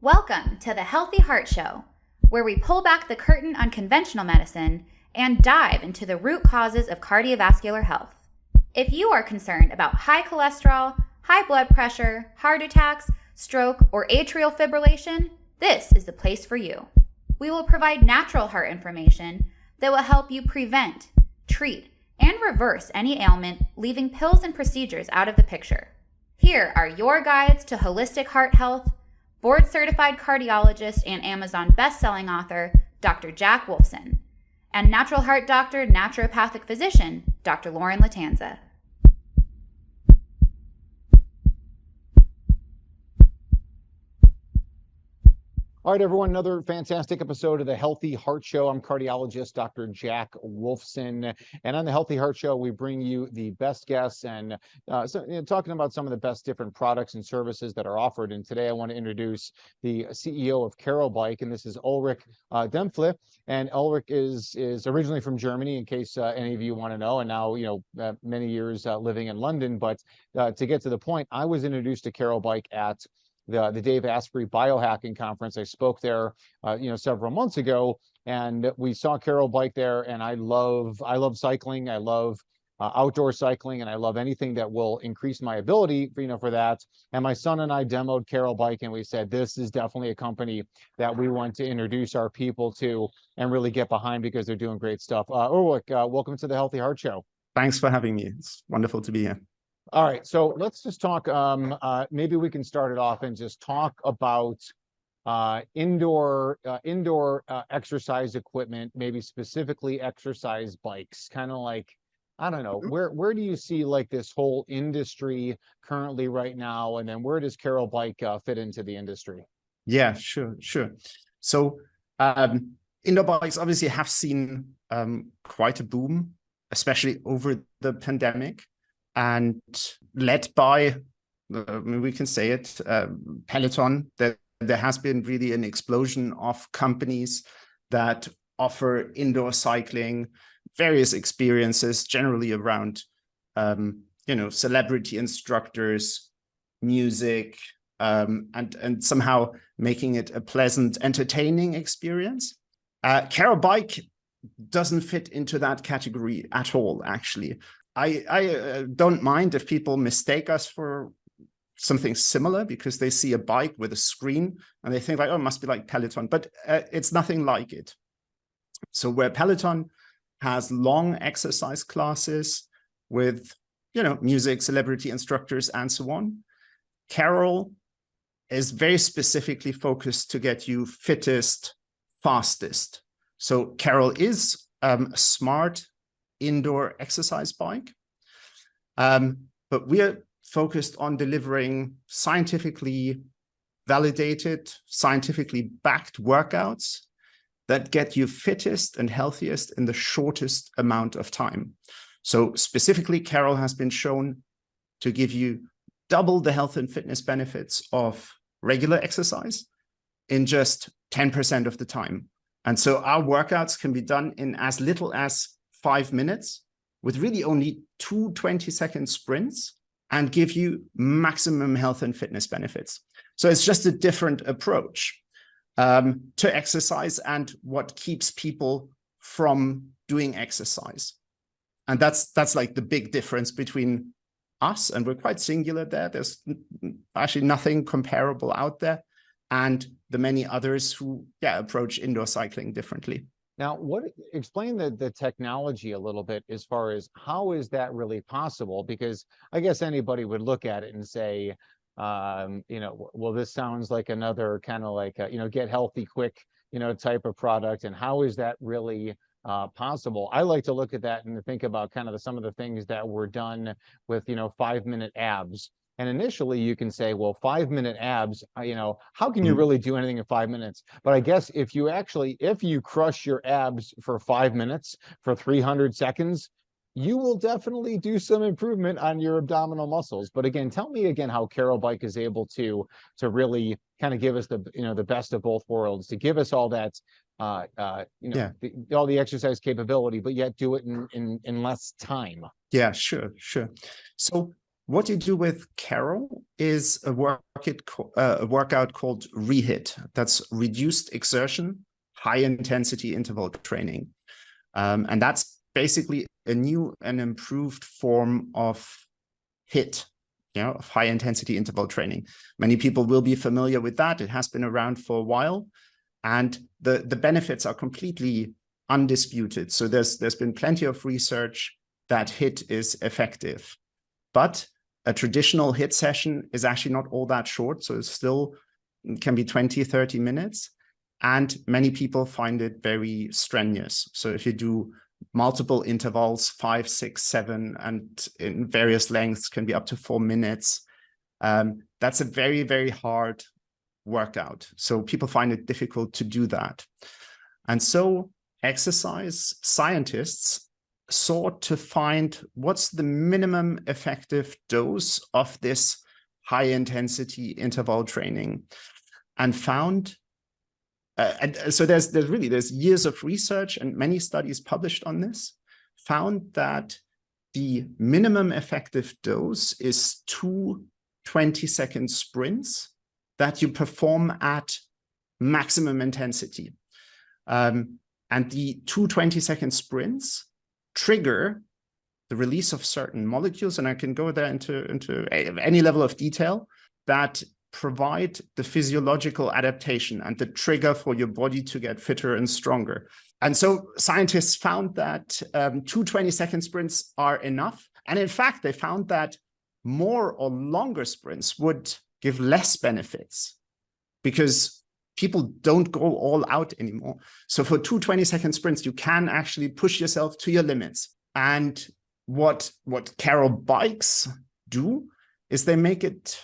Welcome to the Healthy Heart Show, where we pull back the curtain on conventional medicine and dive into the root causes of cardiovascular health. If you are concerned about high cholesterol, high blood pressure, heart attacks, stroke, or atrial fibrillation, this is the place for you. We will provide natural heart information that will help you prevent, treat, and reverse any ailment, leaving pills and procedures out of the picture. Here are your guides to holistic heart health, board-certified cardiologist and Amazon best-selling author, Dr. Jack Wolfson, and natural heart doctor, naturopathic physician, Dr. Lauren Latanza. All right, everyone, another fantastic episode of the Healthy Heart Show. I'm cardiologist Dr. Jack Wolfson. And on the Healthy Heart Show, we bring you the best guests and talking about some of the best different products and services that are offered. And today I want to introduce the CEO of Carol Bike, and this is Ulrich Dempfle. And Ulrich is originally from Germany, in case any of you want to know, and now, many years living in London. But to get to the point, I was introduced to Carol Bike at the Dave Asprey Biohacking Conference. I spoke there, several months ago, and we saw Carol Bike there. And I love cycling. I love outdoor cycling, and I love anything that will increase my ability, for that. And my son and I demoed Carol Bike, and we said, this is definitely a company that we want to introduce our people to and really get behind because they're doing great stuff. Ulrich, welcome to the Healthy Heart Show. Thanks for having me. It's wonderful to be here. All right, so let's just talk, maybe we can start it off and just talk about indoor exercise equipment, maybe specifically exercise bikes, kind of like, I don't know, where do you see like this whole industry currently right now? And then where does Carol Bike fit into the industry? Yeah, sure. So indoor bikes obviously have seen quite a boom, especially over the pandemic. And led by, we can say it, Peloton, that there has been really an explosion of companies that offer indoor cycling, various experiences, generally around, celebrity instructors, music, and somehow making it a pleasant, entertaining experience. Carol Bike doesn't fit into that category at all, actually. I don't mind if people mistake us for something similar because they see a bike with a screen and they think like, oh, it must be like Peloton, but it's nothing like it. So where Peloton has long exercise classes with, music, celebrity instructors, and so on, Carol is very specifically focused to get you fittest, fastest. So Carol is a smart indoor exercise bike, but we are focused on delivering scientifically validated, scientifically backed workouts that get you fittest and healthiest in the shortest amount of time. So specifically, Carol has been shown to give you double the health and fitness benefits of regular exercise in just 10% of the time. And so our workouts can be done in as little as 5 minutes with really only 2 20-second sprints and give you maximum health and fitness benefits. So it's just a different approach to exercise and what keeps people from doing exercise. And that's like the big difference between us, and we're quite singular there. There's actually nothing comparable out there, and the many others who approach indoor cycling differently. Now, explain the technology a little bit as far as how is that really possible? Because I guess anybody would look at it and say, well, this sounds like another kind of like, get healthy quick, type of product. And how is that really possible? I like to look at that and think about kind of some of the things that were done with, 5-minute abs. And initially you can say, well, 5-minute abs, how can you really do anything in 5 minutes? But I guess if you crush your abs for 5 minutes for 300 seconds, you will definitely do some improvement on your abdominal muscles. But again, tell me again how Carol Bike is able to really kind of give us the best of both worlds, to give us all that, all the exercise capability, but yet do it in less time. Yeah, sure. So what you do with Carol is a workout called REHIT. That's reduced exertion, high intensity interval training. And that's basically a new and improved form of HIIT, of high intensity interval training. Many people will be familiar with that. It has been around for a while, and the benefits are completely undisputed. So there's been plenty of research that HIIT is effective, but a traditional HIIT session is actually not all that short. So it still can be 20, 30 minutes. And many people find it very strenuous. So if you do multiple intervals, 5, 6, 7, and in various lengths, can be up to 4 minutes. That's a very, very hard workout. So people find it difficult to do that. And so exercise scientists sought to find what's the minimum effective dose of this high intensity interval training, and found and so there's years of research and many studies published on this, found that the minimum effective dose is 2 20-second sprints that you perform at maximum intensity. And the 2 20-second sprints trigger the release of certain molecules, and I can go there into any level of detail, that provide the physiological adaptation and the trigger for your body to get fitter and stronger. And so scientists found that 2 20-second sprints are enough. And in fact, they found that more or longer sprints would give less benefits because people don't go all out anymore. So for 2 20-second sprints, you can actually push yourself to your limits. And what Carol bikes do is they make it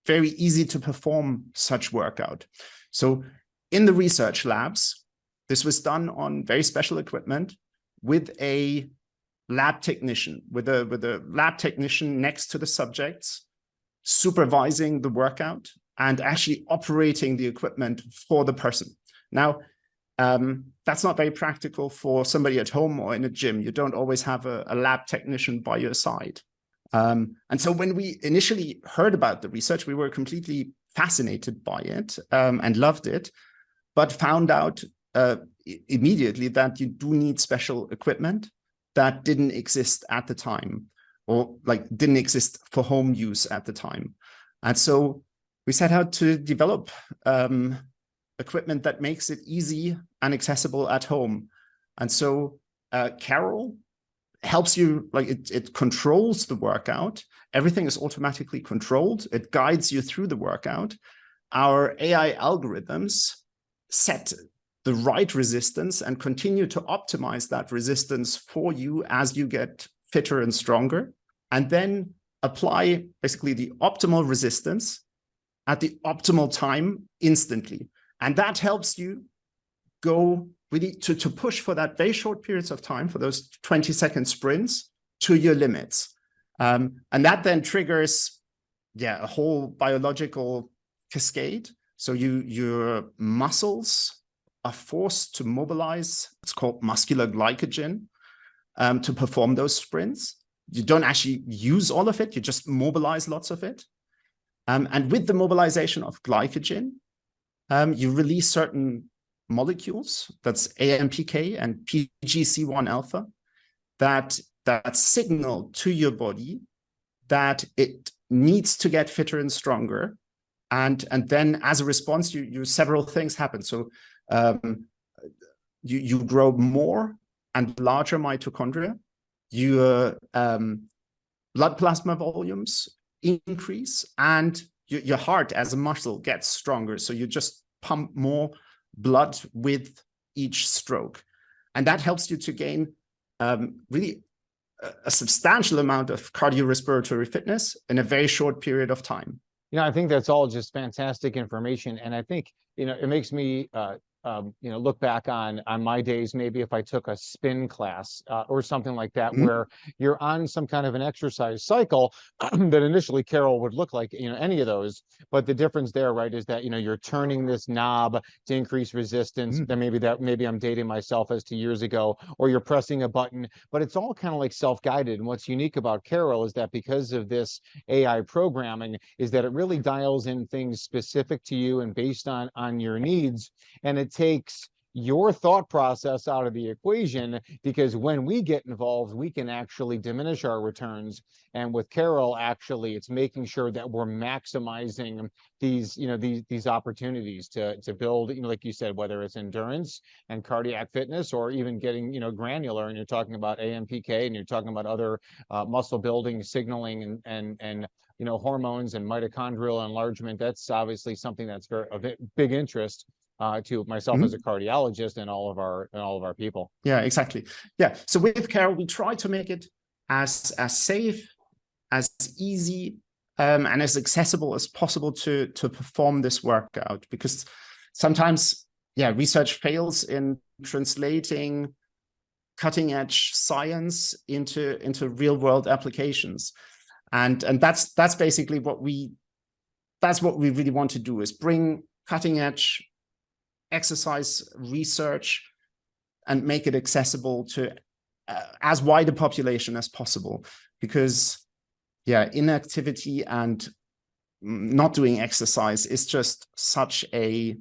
very easy to perform such workout. So in the research labs, this was done on very special equipment with a lab technician, with a lab technician next to the subjects, supervising the workout and actually operating the equipment for the person. Now, that's not very practical for somebody at home or in a gym. You don't always have a lab technician by your side. And so when we initially heard about the research, we were completely fascinated by it and loved it, but found out immediately that you do need special equipment that didn't exist at the time, or like didn't exist for home use at the time. And so we set out to develop equipment that makes it easy and accessible at home. And so Carol helps you, like it controls the workout. Everything is automatically controlled. It guides you through the workout. Our AI algorithms set the right resistance and continue to optimize that resistance for you as you get fitter and stronger, and then apply basically the optimal resistance at the optimal time instantly. And that helps you go really to push for that very short periods of time, for those 20-second sprints, to your limits. And that then triggers a whole biological cascade. So your muscles are forced to mobilize, it's called muscular glycogen, to perform those sprints. You don't actually use all of it, you just mobilize lots of it. And with the mobilization of glycogen, you release certain molecules, that's AMPK and PGC1 alpha, that signal to your body that it needs to get fitter and stronger. And then as a response, you several things happen. So you grow more and larger mitochondria, your blood plasma volumes increase, and your heart as a muscle gets stronger. So you just pump more blood with each stroke. And that helps you to gain really a substantial amount of cardiorespiratory fitness in a very short period of time. I think that's all just fantastic information. And I think, it makes me look back on my days, maybe if I took a spin class or something like that, where you're on some kind of an exercise cycle that initially Carol would look like, any of those. But the difference there, right, is that, you're turning this knob to increase resistance. Then maybe I'm dating myself as to years ago, or you're pressing a button, but it's all kind of like self-guided. And what's unique about Carol is that because of this AI programming, is that it really dials in things specific to you and based on your needs. And it takes your thought process out of the equation, because when we get involved, we can actually diminish our returns. And with Carol, actually, it's making sure that we're maximizing these, these opportunities to build, like you said, whether it's endurance and cardiac fitness, or even getting, granular, and you're talking about AMPK, and you're talking about other muscle building, signaling, and hormones and mitochondrial enlargement. That's obviously something that's of big interest to myself as a cardiologist and all of our people. Yeah, exactly. Yeah. So with Carol, we try to make it as safe, as easy, and as accessible as possible to perform this workout, because sometimes, research fails in translating cutting edge science into real world applications. And that's basically what we really want to do, is bring cutting edge exercise research and make it accessible to as wide a population as possible. Because inactivity and not doing exercise is just such a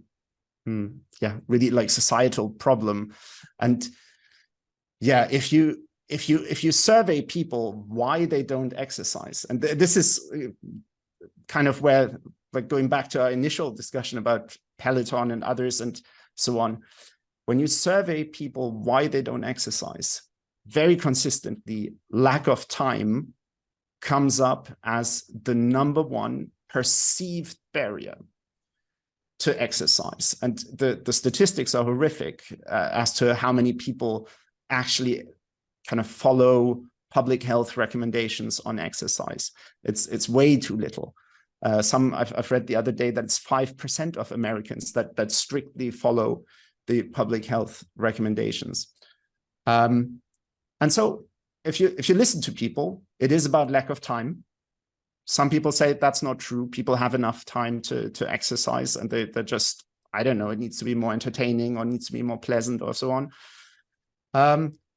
really like societal problem. And if you survey people why they don't exercise, and this is kind of where, like, going back to our initial discussion about Peloton and others and so on, when you survey people why they don't exercise, very consistently, lack of time comes up as the number one perceived barrier to exercise. And the statistics are horrific as to how many people actually kind of follow public health recommendations on exercise. It's way too little. I've read the other day that it's 5% of Americans that strictly follow the public health recommendations. And so if you listen to people, it is about lack of time. Some people say that's not true. People have enough time to exercise, and they're just, I don't know, it needs to be more entertaining or needs to be more pleasant or so on.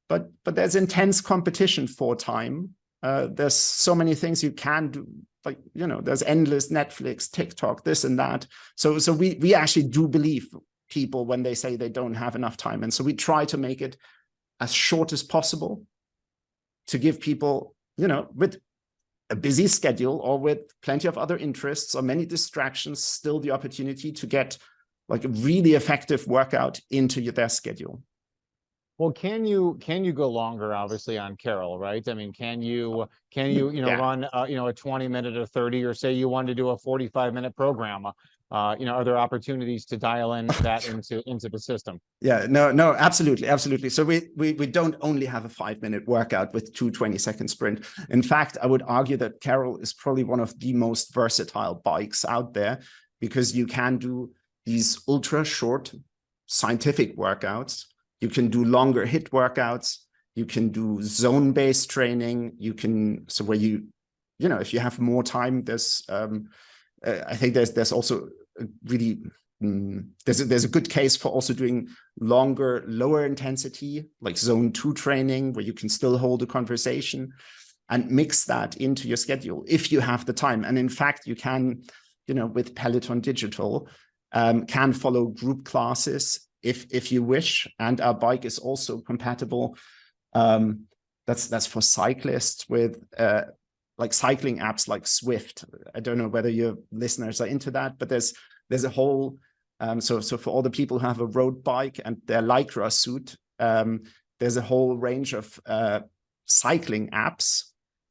But there's intense competition for time. There's so many things you can do. Like, there's endless Netflix, TikTok, this and that. So we actually do believe people when they say they don't have enough time. And so we try to make it as short as possible to give people, with a busy schedule or with plenty of other interests or many distractions, still the opportunity to get like a really effective workout into their schedule. Well, can you go longer, obviously, on Carol, right? I mean, can you run a 20-minute or 30, or say you wanted to do a 45-minute program? Are there opportunities to dial in that into the system? Yeah, no, absolutely. So we don't only have a 5-minute workout with 2 20-second sprint. In fact, I would argue that Carol is probably one of the most versatile bikes out there, because you can do these ultra short scientific workouts. You can do longer HIIT workouts. You can do zone-based training. You can, so where if you have more time, there's, I think there's also really, there's a good case for also doing longer, lower intensity, like zone 2 training, where you can still hold a conversation and mix that into your schedule if you have the time. And in fact, you can, with Peloton Digital, can follow group classes if you wish, and our bike is also compatible. That's for cyclists with like cycling apps like Swift. I don't know whether your listeners are into that, but there's a whole so for all the people who have a road bike and their Lycra suit, there's a whole range of cycling apps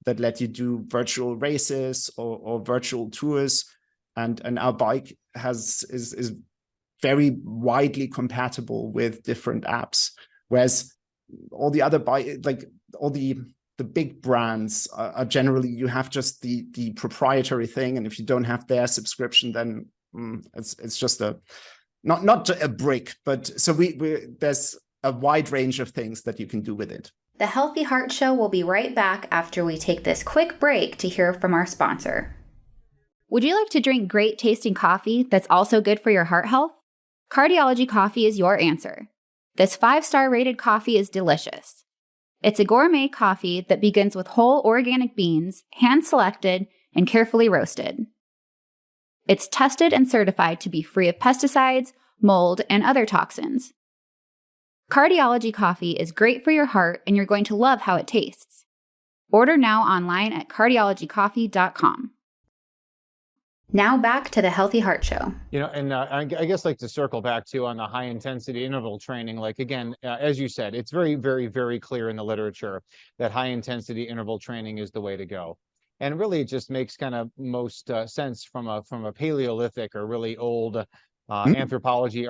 that let you do virtual races or virtual tours, and our bike is very widely compatible with different apps, whereas all the other all the big brands are generally, you have just the proprietary thing, and if you don't have their subscription, then it's just not a brick, but so there's a wide range of things that you can do with it. The Healthy Heart Show will be right back after we take this quick break to hear from our sponsor. Would you like to drink great tasting coffee that's also good for your heart health? Cardiology Coffee is your answer. This 5-star rated coffee is delicious. It's a gourmet coffee that begins with whole organic beans, hand-selected and carefully roasted. It's tested and certified to be free of pesticides, mold, and other toxins. Cardiology Coffee is great for your heart, and you're going to love how it tastes. Order now online at cardiologycoffee.com. Now back to the Healthy Heart Show. And I guess like to circle back to on the high intensity interval training, like again, as you said, it's very, very, very clear in the literature that high intensity interval training is the way to go. And really, it just makes kind of most sense from a Paleolithic or really old anthropology,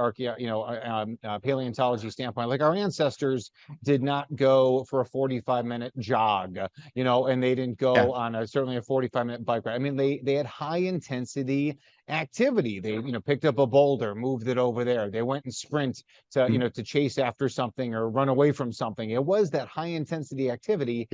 paleontology standpoint. Like our ancestors did not go for a 45-minute jog, and they didn't go on certainly a 45-minute bike ride. I mean, they had high intensity activity. They picked up a boulder, moved it over there. They went and sprint to to chase after something or run away from something. It was that high intensity activity.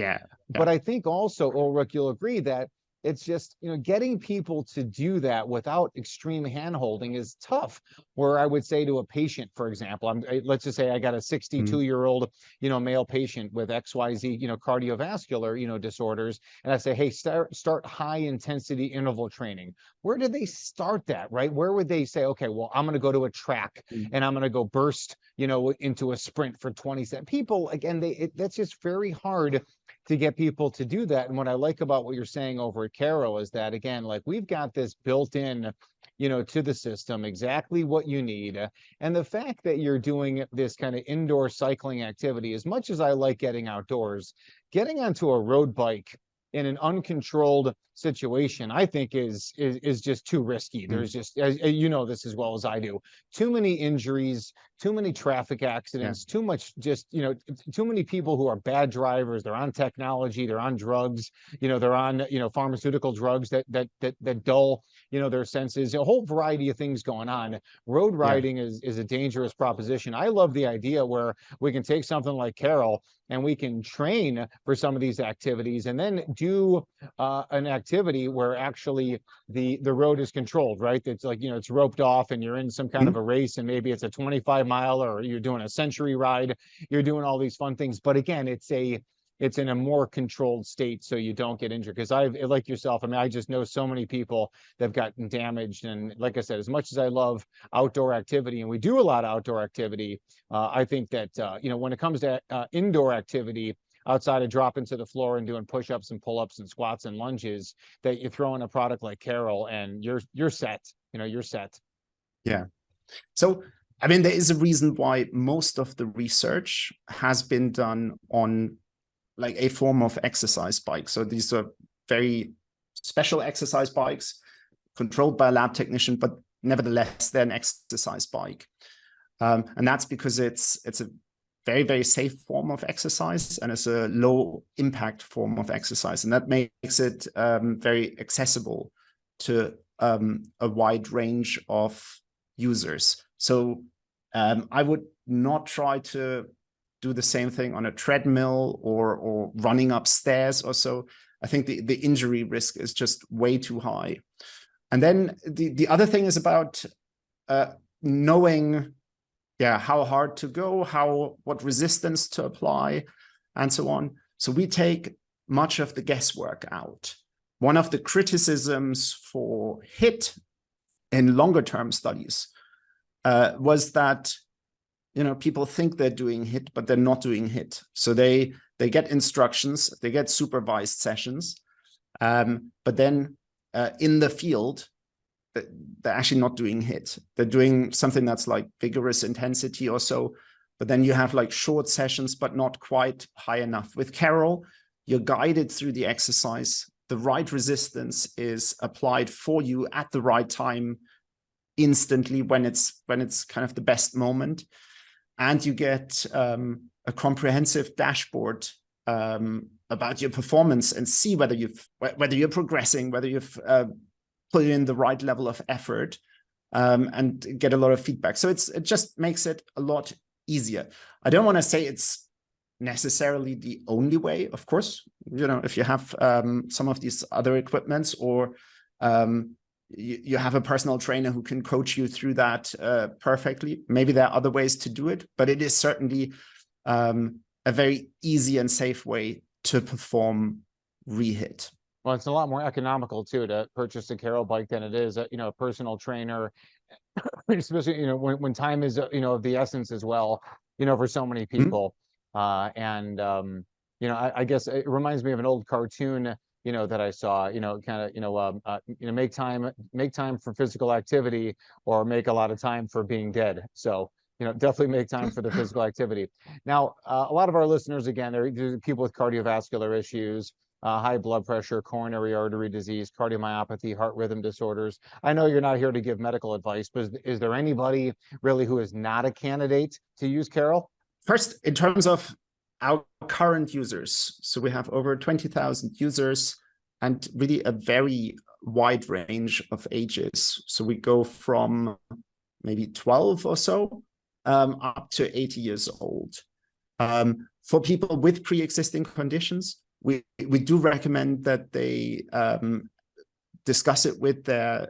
But I think also, Ulrich, you'll agree that it's just, getting people to do that without extreme handholding is tough. Where I would say to a patient, for example, let's just say I got a 62-year-old, male patient with XYZ, cardiovascular, disorders. And I say, hey, start high intensity interval training. Where do they start that, right? Where would they say, okay, well, I'm going to go to a track and I'm going to go burst, into a sprint for 20 seconds. People, again, that's just very hard to get people to do that. And what I like about what you're saying over at Carol is that, again, like we've got this built in, to the system, exactly what you need. And the fact that you're doing this kind of indoor cycling activity, as much as I like getting outdoors, getting onto a road bike in an uncontrolled situation, I think is just too risky. There's just, as you know this as well as I do, too many injuries, too many traffic accidents, too much just, too many people who are bad drivers. They're on technology, they're on drugs, they're on, pharmaceutical drugs that dull, their senses, a whole variety of things going on. Road riding is a dangerous proposition. I love the idea where we can take something like Carol and we can train for some of these activities and then do an activity where actually the road is controlled, right? It's like, it's roped off and you're in some kind of a race and maybe it's a 25-mile or you're doing a century ride. You're doing all these fun things. But again, it's in a more controlled state so you don't get injured. Because like yourself, I mean, I just know so many people that have gotten damaged. And like I said, as much as I love outdoor activity, and we do a lot of outdoor activity, I think that, when it comes to indoor activity, outside of dropping to the floor and doing push-ups and pull-ups and squats and lunges, that you throw in a product like Carol and you're set, you're set. Yeah. So, I mean, there is a reason why most of the research has been done on like a form of exercise bike. So these are very special exercise bikes controlled by a lab technician, but nevertheless, they're an exercise bike. And that's because it's a very, very safe form of exercise and it's a low impact form of exercise. And that makes it very accessible to a wide range of users. So I would not try to do the same thing on a treadmill or running upstairs or so. I think the injury risk is just way too high. And then the other thing is about knowing how hard to go, what resistance to apply, and so on. So we take much of the guesswork out. One of the criticisms for HIIT in longer term studies was that people think they're doing HIIT, but they're not doing HIIT. So they get instructions, they get supervised sessions, but then in the field, they're actually not doing HIIT. They're doing something that's like vigorous intensity or so, but then you have like short sessions, but not quite high enough. With Carol, you're guided through the exercise. The right resistance is applied for you at the right time, instantly when it's kind of the best moment. And you get a comprehensive dashboard about your performance and see whether you're progressing, whether you've put in the right level of effort. and get a lot of feedback. So it just makes it a lot easier. I don't want to say it's necessarily the only way, of course. If you have some of these other equipments, or you have a personal trainer who can coach you through that perfectly, maybe there are other ways to do it, but it is certainly a very easy and safe way to perform rehit. Well, it's a lot more economical too to purchase a Carol bike than it is, a personal trainer, especially, when time is, of the essence as well, for so many people. I guess it reminds me of an old cartoon, that I saw, make time for physical activity, or make a lot of time for being dead. So, definitely make time for the physical activity. Now, a lot of our listeners, again, they're people with cardiovascular issues, high blood pressure, coronary artery disease, cardiomyopathy, heart rhythm disorders. I know you're not here to give medical advice, but is there anybody really who is not a candidate to use Carol? First, in terms of our current users, so we have over 20,000 users and really a very wide range of ages. So we go from maybe 12 or so up to 80 years old. For people with pre-existing conditions, we do recommend that they discuss it with their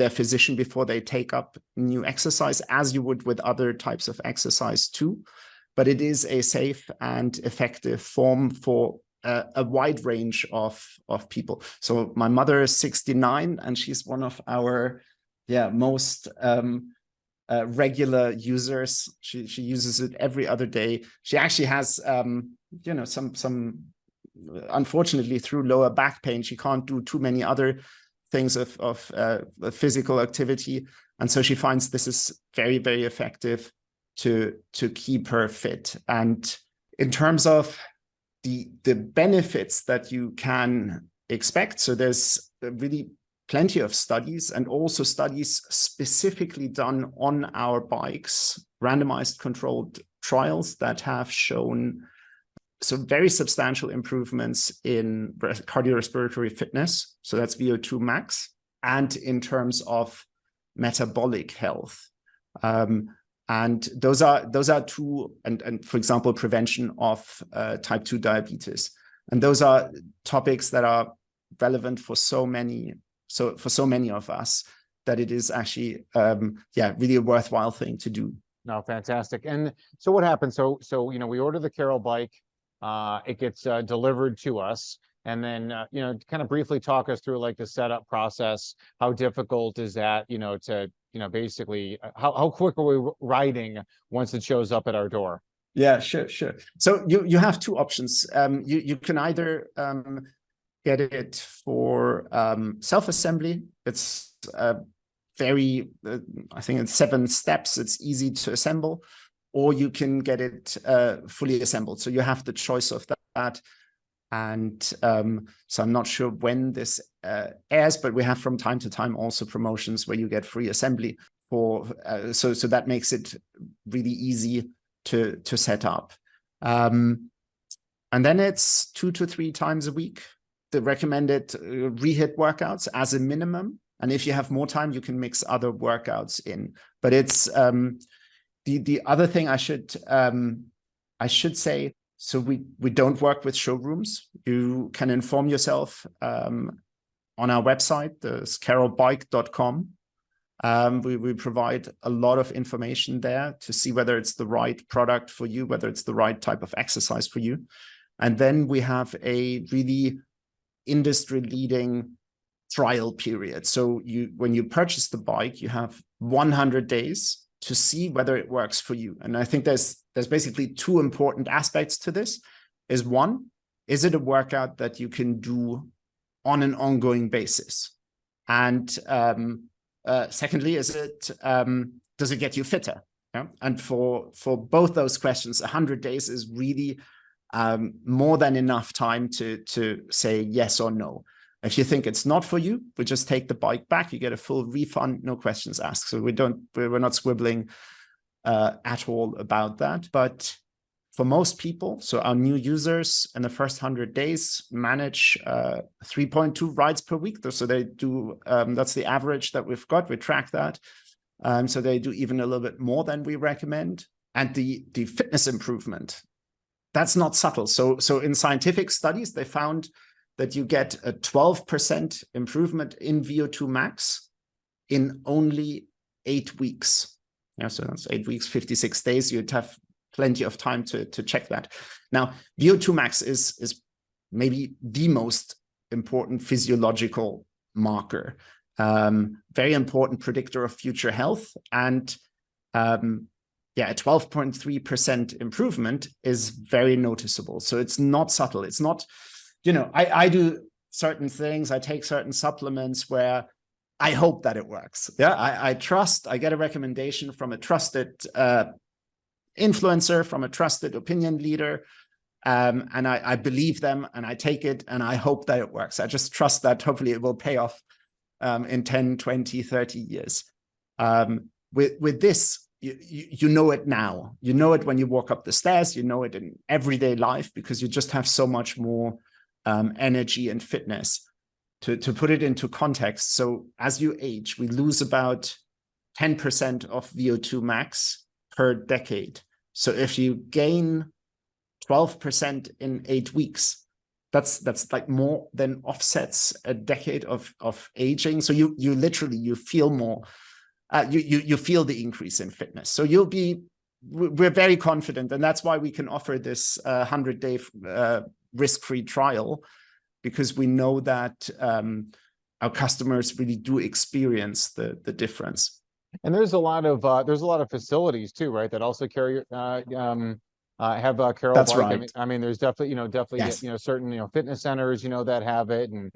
physician before they take up new exercise, as you would with other types of exercise too. But it is a safe and effective form for a wide range of people. So my mother is 69, and she's one of our most regular users. She uses it every other day. She actually has some unfortunately, through lower back pain, she can't do too many other things of physical activity, and so she finds this is very, very effective to keep her fit. And in terms of the benefits that you can expect, so there's really plenty of studies, and also studies specifically done on our bikes, randomized controlled trials that have shown some very substantial improvements in cardiorespiratory fitness. So that's VO2 max, and in terms of metabolic health. And those are two, and for example, prevention of type 2 diabetes. And those are topics that are relevant for so many of us, that it is actually really a worthwhile thing to do. No, fantastic. And so what happens? So we order the Carol bike, it gets delivered to us, and then kind of briefly talk us through like the setup process. How difficult is that? To basically how quick are we riding once it shows up at our door? Yeah, sure. So you have two options. You can either get it for self-assembly. It's very, I think it's 7 steps. It's easy to assemble, or you can get it fully assembled. So you have the choice of that. And so I'm not sure when this airs, but we have from time to time also promotions where you get free assembly for. So that makes it really easy to set up. And then it's 2 to 3 times a week, the recommended rehit workouts as a minimum. And if you have more time, you can mix other workouts in. But it's the other thing I should say. So we don't work with showrooms. You can inform yourself on our website, there's carolbike.com. We provide a lot of information there to see whether it's the right product for you, whether it's the right type of exercise for you. And then we have a really industry-leading trial period. So when you purchase the bike, you have 100 days to see whether it works for you. And I think there's basically 2 important aspects to this. Is one, is it a workout that you can do on an ongoing basis? And secondly, is it does it get you fitter? Yeah? And for both those questions, 100 days is really more than enough time to say yes or no. If you think it's not for you, we just take the bike back. You get a full refund, no questions asked. So we're not squibbling at all about that. But for most people, so our new users in the first 100 days manage 3.2 rides per week. So they do, that's the average that we've got. We track that. So they do even a little bit more than we recommend. And the fitness improvement, that's not subtle. So in scientific studies, they found that you get a 12% improvement in VO2 max in only 8 weeks. Yeah, so that's 8 weeks, 56 days. You'd have plenty of time to check that. Now, VO2 max is maybe the most important physiological marker, very important predictor of future health. And yeah, a 12.3% improvement is very noticeable. So it's not subtle. It's not, you know, I do certain things, I take certain supplements where I hope that it works. Yeah, I trust, I get a recommendation from a trusted influencer, from a trusted opinion leader, and I believe them and I take it and I hope that it works. I just trust that hopefully it will pay off in 10, 20, 30 years. With this, you know it now. You know it when you walk up the stairs, you know it in everyday life because you just have so much more energy and fitness. To put it into context, so as you age, we lose about 10% of VO2 max per decade. So if you gain 12% in 8 weeks, that's like more than offsets a decade of aging. So you literally, you feel more, you feel the increase in fitness. So we're very confident, and that's why we can offer this 100-day risk-free trial, because we know that our customers really do experience the difference. And there's a lot of facilities too, right? That also carry have Carol That's Bike. right. I mean, there's definitely Yes. certain fitness centers that have it, and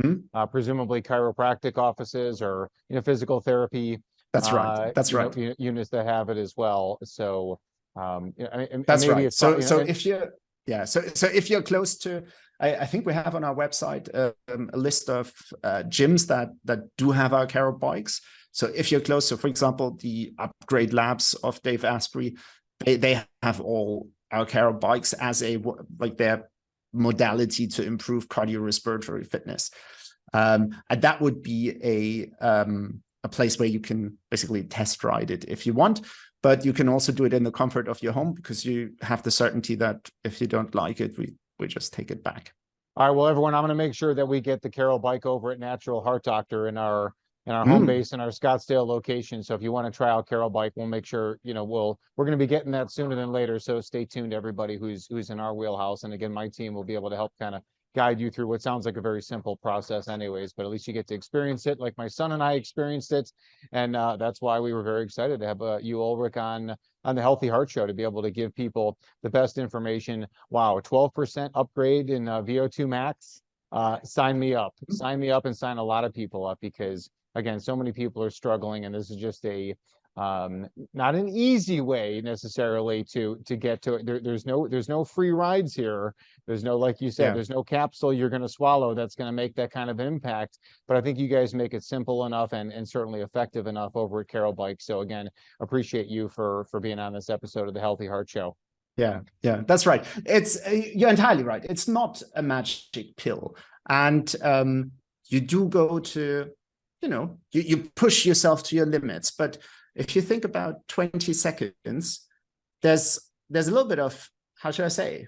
presumably chiropractic offices or physical therapy. That's right. That's right. Units that have it as well. So that's maybe right. It's so if you're if you're close to, I think we have on our website a list of gyms that do have our Carol bikes. So if you're close, so for example, the Upgrade Labs of Dave Asprey, they have all our Carol bikes as their modality to improve cardiorespiratory fitness. And that would be a place where you can basically test ride it if you want, but you can also do it in the comfort of your home because you have the certainty that if you don't like it, we just take it back. All right, well, everyone, I'm going to make sure that we get the Carol bike over at Natural Heart Doctor in our home base in our Scottsdale location. So if you want to try out Carol bike, we'll make sure we're going to be getting that sooner than later. So stay tuned, everybody who's in our wheelhouse. And again, my team will be able to help kind of guide you through what sounds like a very simple process anyways, but at least you get to experience it like my son and I experienced it. And that's why we were very excited to have you, Ulrich, on the Healthy Heart Show, to be able to give people the best information. Wow, 12% upgrade in VO2 max. Sign me up and sign a lot of people up, because again, so many people are struggling, and this is just not an easy way necessarily to get to it. There's no free rides here. There's no, like you said, there's no capsule you're going to swallow that's going to make that kind of impact. But I think you guys make it simple enough and certainly effective enough over at Carol Bike. So again, appreciate you for being on this episode of the Healthy Heart Show. Yeah, that's right. You're entirely right. It's not a magic pill, and you do go to, you push yourself to your limits. But if you think about 20 seconds, there's a little bit of, how should I say,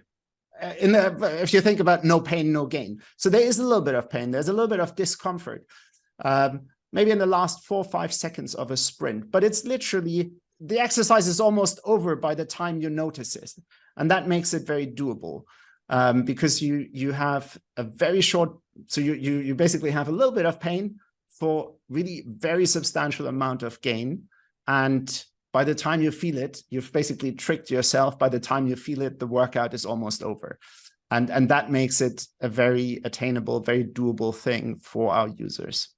if you think about no pain, no gain. So there is a little bit of pain. There's a little bit of discomfort, maybe in the last 4 or 5 seconds of a sprint, but it's literally, the exercise is almost over by the time you notice it. And that makes it very doable, because you have a very short, so you basically have a little bit of pain for really very substantial amount of gain. And by the time you feel it, you've basically tricked yourself. By the time you feel it, the workout is almost over. And that makes it a very attainable, very doable thing for our users.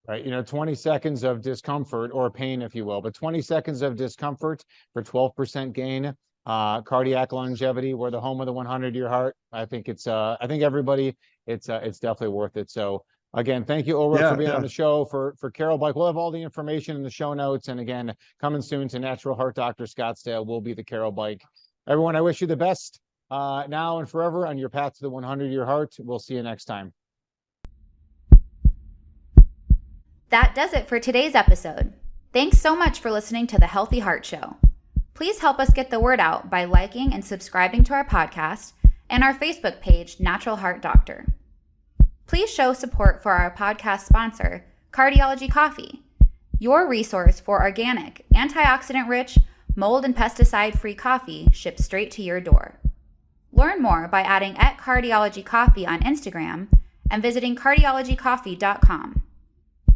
Right. 20 seconds of discomfort, or pain, if you will, but 20 seconds of discomfort for 12% gain, cardiac longevity. We're the home of the 100-year heart. I think it's everybody, it's definitely worth it. So again, thank you, Ulrich, for being on the show. For Carol Bike, we'll have all the information in the show notes. And again, coming soon to Natural Heart Doctor Scottsdale will be the Carol Bike. Everyone, I wish you the best. now and forever on your path to the 100-year heart. We'll see you next time. That does it for today's episode. Thanks so much for listening to The Healthy Heart Show. Please help us get the word out by liking and subscribing to our podcast and our Facebook page, Natural Heart Doctor. Please show support for our podcast sponsor, Cardiology Coffee, your resource for organic, antioxidant-rich, mold and pesticide-free coffee shipped straight to your door. Learn more by adding @cardiologycoffee on Instagram and visiting cardiologycoffee.com.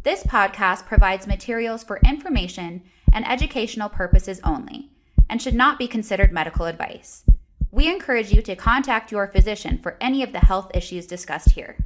This podcast provides materials for information and educational purposes only and should not be considered medical advice. We encourage you to contact your physician for any of the health issues discussed here.